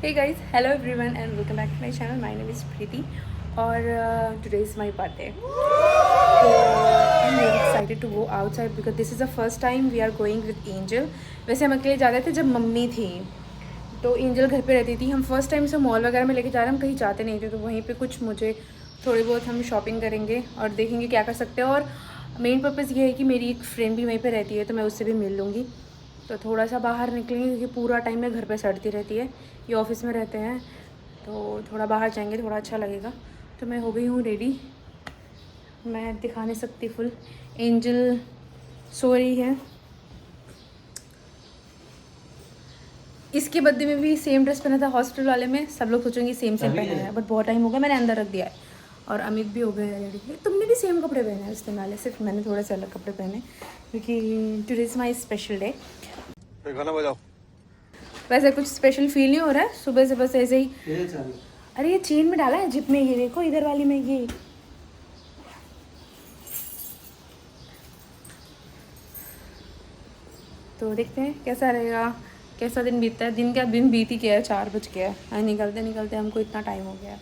Hey guys, hello everyone and welcome back to my channel. My name is Preeti और today is my birthday. So I'm very excited to go outside because this is the first time we are going with Angel. वैसे हम अकेले जा रहे थे जब mummy थी, तो एंजल घर पे रहती थी. हम फर्स्ट टाइम से मॉल वगैरह में लेके जा रहे हैं, हम कहीं जाते नहीं थे, तो वहीं पे कुछ मुझे थोड़ी बहुत हम शॉपिंग करेंगे और देखेंगे क्या कर सकते हैं. और मेन पर्पज़ ये है कि मेरी एक फ्रेंड भी वहीं पे रहती है, तो मैं उससे भी मिल लूँगी. तो थोड़ा सा बाहर निकलेंगे क्योंकि पूरा टाइम मैं घर पे सड़ती रहती है. ये ऑफिस में रहते हैं, तो थोड़ा बाहर जाएंगे, थोड़ा अच्छा लगेगा. तो मैं हो गई हूँ रेडी. मैं दिखा नहीं सकती फुल. एंजल सो रही है. इसके बर्थडे में भी सेम ड्रेस पहना था हॉस्पिटल वाले में. सब लोग सोचेंगे सेम पहना है, बट बहुत टाइम हो गया, मैंने अंदर रख दिया है. और अमित भी हो गए हैं रेडी. तुमने भी सेम कपड़े पहने हैं उससे वाले, सिर्फ मैंने थोड़े से अलग कपड़े पहने क्योंकि today is my special day. गाना बजाओ. वैसे कुछ स्पेशल फील नहीं हो रहा है, सुबह से बस ऐसे ही. अरे ये चेन में डाला है जिप में, ये देखो इधर वाली में ये. तो देखते हैं कैसा रहेगा, कैसा दिन बीतता है. दिन का दिन बीत ही गया है, 4 बज गया है. निकलते निकलते हमको इतना टाइम हो गया.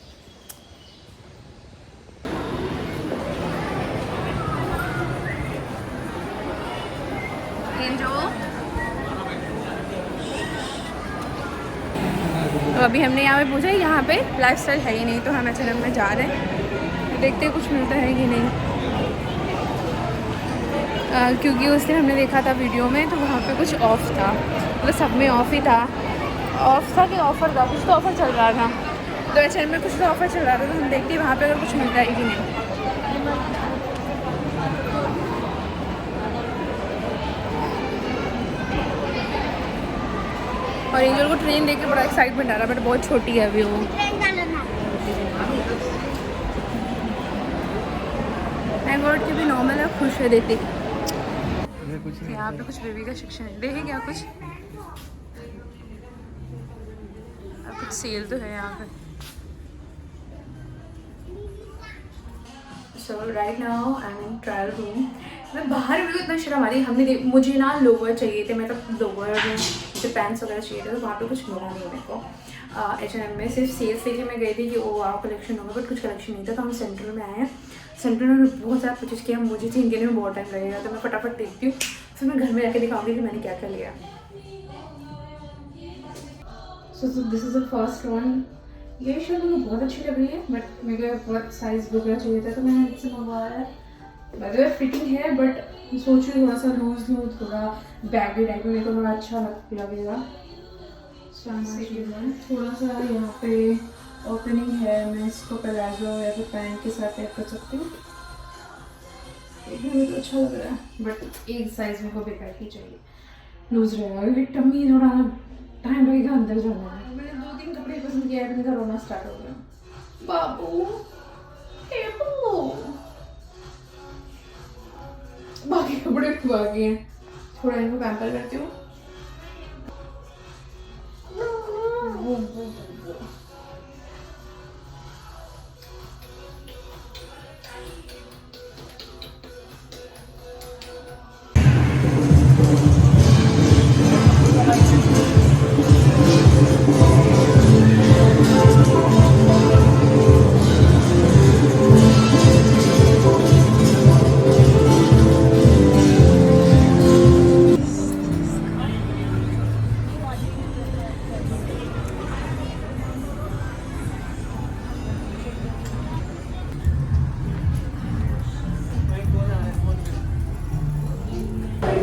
तो अभी हमने यहाँ पे पूछा, यहाँ पे लाइफस्टाइल है ही नहीं, तो हम H&M में जा रहे हैं. तो देखते हैं कुछ मिलता है कि नहीं. क्योंकि उस दिन हमने देखा था वीडियो में, तो वहाँ पे कुछ ऑफ था, मतलब सब में ऑफ ही था. ऑफ था कि ऑफ़र था, कुछ तो ऑफ़र चल रहा था. तो H&M में कुछ तो ऑफ़र चल रहा था, तो हम देखते हैं वहाँ पे अगर कुछ मिलता है कि नहीं. और एंजल को ट्रेन देख के बड़ा एक्साइटमेंट आ रहा है, बट बहुत छोटी है अभी वो. थैंक गॉड की भी नॉर्मल है, खुश है देती. यहाँ पे कुछ बेबी का सेक्शन है, देखें क्या कुछ. अब कुछ सेल तो है यहाँ पे. So right now I am in trial room. मैं बाहर भी इतना शर्म आ रही. हमने मुझे ना लोअर चाहिए थे, मतलब लोअर में जैसे पैंट्स वगैरह चाहिए थे, तो वहाँ पे कुछ मिला नहीं मेरे को. H&M में सिर्फ सेल्स देखिए मैं गई थी कि ओ वाव कलेक्शन होगा, बट कुछ कलेक्शन नहीं था. तो हम सेंट्रल में आए हैं. सेंट्रल में बहुत ज़्यादा परचेज किया. मुझे चेंज करने में बहुत टाइम लगेगा, तो मैं फटाफट देखती हूँ, फिर मैं घर में जाके दिखाऊंगी कि मैंने क्या क्या लिया. So this is the first one. ये शर्ट मुझे बहुत अच्छी लग रही है, बट मेरे को बहुत साइज़ वगैरह चाहिए था, तो मैंने इससे मंगवाया है. वैसे फिटिंग है, बट सोच रही थोड़ा सा लूज लूज, थोड़ा बैगी टाइप में, मेरे को थोड़ा अच्छा लगेगा. थोड़ा सा यहाँ पे ओपनिंग है, मैं इसको प्लाजो या फिर पैंट के साथ पैक कर सकती हूँ. मुझे तो अच्छा लग रहा है, बट एक साइज मेरे को बेकार ही चाहिए, लूज रहेगा. टम्मी थोड़ा टाइम लगेगा अंदर जाने में. मैंने 2-3 कपड़े पसंद किया है, इनका रोना स्टार्ट हो गया. बाबू बाकी कपड़े बाकी हैं, थोड़ा इनको पैम्पर करती हूँ.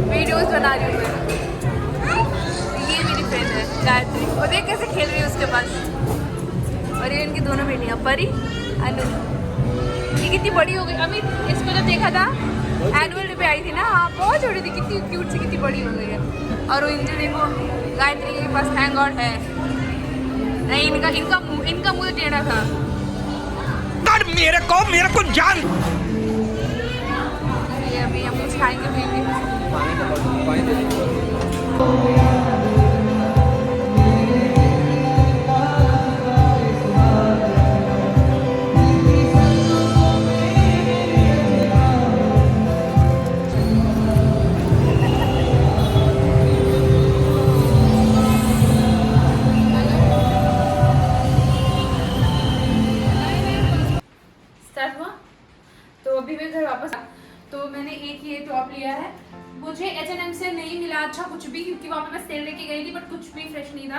वीडियोस बना रही हूँ मैं. ये मेरी फ्रेंड है गायत्री, वो देख कैसे खेल रही है उसके पास. और ये इनकी दोनों बेटियाँ परी अनु. ये कितनी बड़ी हो गई. अमित इसको जब देखा था एनुअल डे पे आई थी ना, बहुत छोटी थी, कितनी क्यूट सी, कितनी बड़ी हो गई है. और वो इंजल देखो, गायत्री के पास थैंक गॉड है नहीं. इनका मुँह टेढ़ा था. मेरे को जान. ये अभी हम कुछ खाएंगे पीएंगे. अच्छा कुछ भी, क्योंकि वहाँ पे मैं सेल लेके गई थी बट कुछ भी फ्रेश नहीं था।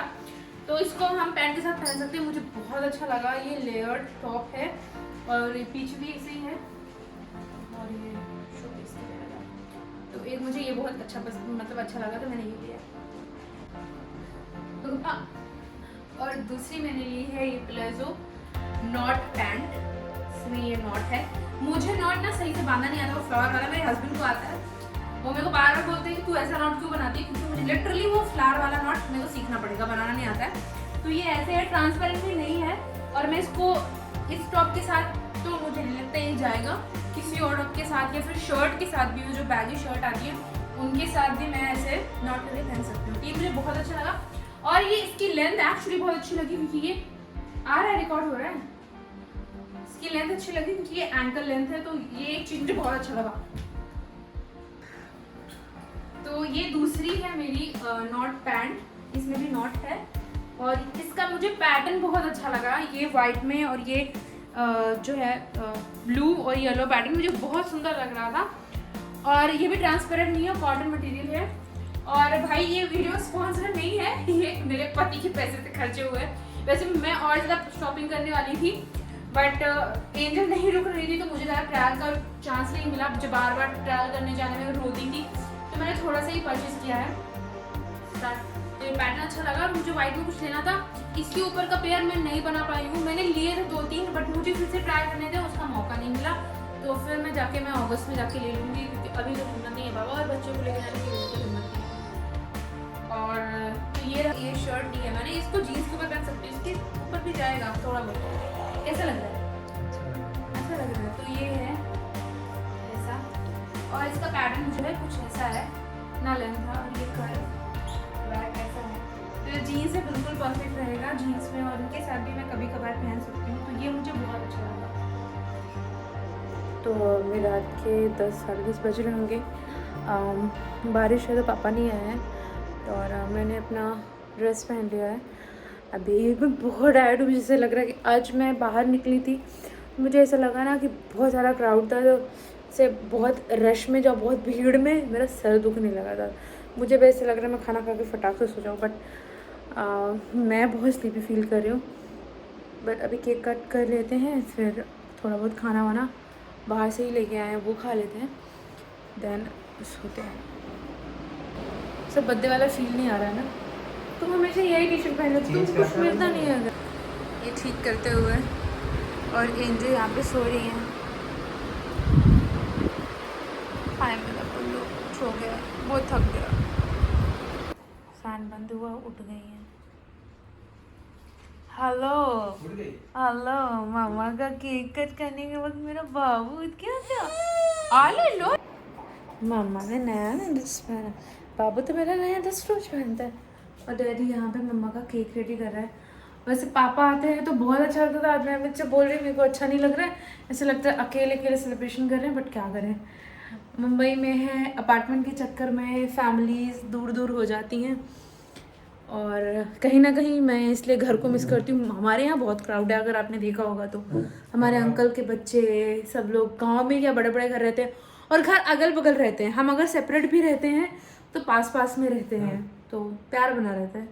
तो इसको हम पैंट के साथ पहन सकते हैं। मुझे बहुत अच्छा लगा। ये लेयर्ड टॉप है और ये पीछे भी ऐसे ही है और ये शोपीस के लिए लगा। तो एक मुझे ये बहुत अच्छा मतलब अच्छा लगा तो मैंने ये लिया। तो और दूसरी मैंने ली है ये प्लाजो नॉट पैंट। इसमें ये नॉट है। मुझे नॉट ना सही से बांधना नहीं आता, वो फ्लावर वाला मेरे हस्बैंड को आता है। वो मेरे को बार बार बोलते हैं कि तू ऐसा नॉट क्यों बनाती है, क्योंकि मुझे लिटरली वो फ्लावर वाला नॉट मेरे को सीखना पड़ेगा, बनाना नहीं आता है। तो ये ऐसे है, ट्रांसपेरेंट भी नहीं है और मैं इसको इस टॉप के साथ तो मुझे नहीं लगता ये जाएगा, किसी और टॉप के साथ या फिर शर्ट के साथ भी, जो बैगी शर्ट आती है उनके साथ भी मैं ऐसे नॉट करके पहन सकती हूँ। ये मुझे बहुत अच्छा लगा और ये इसकी लेंथ एक्चुअली बहुत अच्छी लगी, क्योंकि ये आ रहा है, रिकॉर्ड हो रहा है। इसकी लेंथ अच्छी लगी क्योंकि ये एंकल लेंथ है, तो ये एक चीज मुझे बहुत अच्छा लगा। तो ये दूसरी है मेरी नॉट पैंट, इसमें भी नॉट है और इसका मुझे पैटर्न बहुत अच्छा लगा। ये वाइट में और ये जो है ब्लू और येलो पैटर्न मुझे बहुत सुंदर लग रहा था। और ये भी ट्रांसपेरेंट नहीं है, कॉटन मटेरियल है। और भाई ये वीडियो स्पॉन्सर नहीं है, ये मेरे पति के पैसे से खर्चे हुए हैं। वैसे मैं और ज़्यादा शॉपिंग करने वाली थी बट एंजल नहीं रुक रही थी, तो मुझे ज़्यादा ट्रायल का चांस नहीं मिला। मुझे बार बार ट्रायल करने जाने में रोती थी, तो मैंने थोड़ा सा ही परचेज किया है। तो ये पैटर्न अच्छा लगा और मुझे वाइट में कुछ लेना था। इसके ऊपर का पेयर मैं नहीं बना पाई हूँ, मैंने लिए थे 2-3 बट मुझे फिर से ट्राई करने थे, उसका मौका नहीं मिला। तो फिर मैं अगस्त में जाके ले लूँगी, क्योंकि अभी तो हिम्मत नहीं है बाबा, और बच्चों को लेकर जाने की तो हिम्मत नहीं है। और तो ये शर्ट ली है मैंने, इसको जीन्स के ऊपर पहन सकती हूँ, इसके ऊपर भी जाएगा थोड़ा बहुत। कैसा लग रहा है? अच्छा लग रहा है। तो ये है ऐसा और इसका पैटर्न मुझे है कुछ ऐसा है, ना लेंथ था और ये बैक ऐसा है। तो जीन्स से बिल्कुल परफेक्ट रहेगा, जीन्स में और उनके साथ भी मैं कभी कभार पहन सकती हूँ। तो ये मुझे बहुत अच्छा लगा। तो मेरे रात के 10-10:30 बज रहे होंगे। बारिश है तो पापा नहीं आए हैं और मैंने अपना ड्रेस पहन लिया है। अभी मैं बहुत टायर्ड हूँ, जैसे लग रहा है कि आज मैं बाहर निकली थी, मुझे ऐसा लगा ना कि बहुत सारा क्राउड था, तो से बहुत रश में जाओ, बहुत भीड़ में मेरा सर दुखने लगा था। मुझे वैसे लग रहा है मैं खाना खा के फटाक से सो जाऊँ, बट मैं बहुत स्लीपी फील कर रही हूँ। बट अभी केक कट कर लेते हैं, फिर थोड़ा बहुत खाना वाना बाहर से ही लेके आए हैं वो खा लेते हैं, देन सोते हैं। सब बर्थडे वाला फील नहीं आ रहा है ना, तुम हमेशा यही टी शर्ट पहन लेते, तुम कुछ मिलता नहीं है। ये ठीक करते हुए और एंजल यहाँ पे सो रही हैं। हाय मेरा पुल्लू सो गया, बहुत थक गया। फैन बंद हुआ, उठ गई है। हेलो मामा का केक कट करने के वक्त मेरा बाबू क्या आले लो। मामा ने नया ड्रेस पहना, बाबू तो मेरा नया ड्रेस रोज पहनता है। और डैडी यहाँ पे मम्मा का केक रेडी कर रहा है। वैसे पापा आते हैं तो बहुत अच्छा लगता था, आज मैं मुझसे बोल रही मेरे को अच्छा नहीं लग रहा है, ऐसा लगता है अकेले सेलिब्रेशन कर रहे हैं, बट क्या करें, मुंबई में है, अपार्टमेंट के चक्कर में फैमिलीज दूर दूर हो जाती हैं और कहीं ना कहीं मैं इसलिए घर को मिस करती हूँ। हमारे यहाँ बहुत क्राउड है, अगर आपने देखा होगा तो हमारे अंकल के बच्चे सब लोग गांव में क्या बड़े बड़े घर रहते हैं और घर अगल बगल रहते हैं। हम अगर सेपरेट भी रहते हैं तो पास पास में रहते हैं, तो प्यार बना रहता है।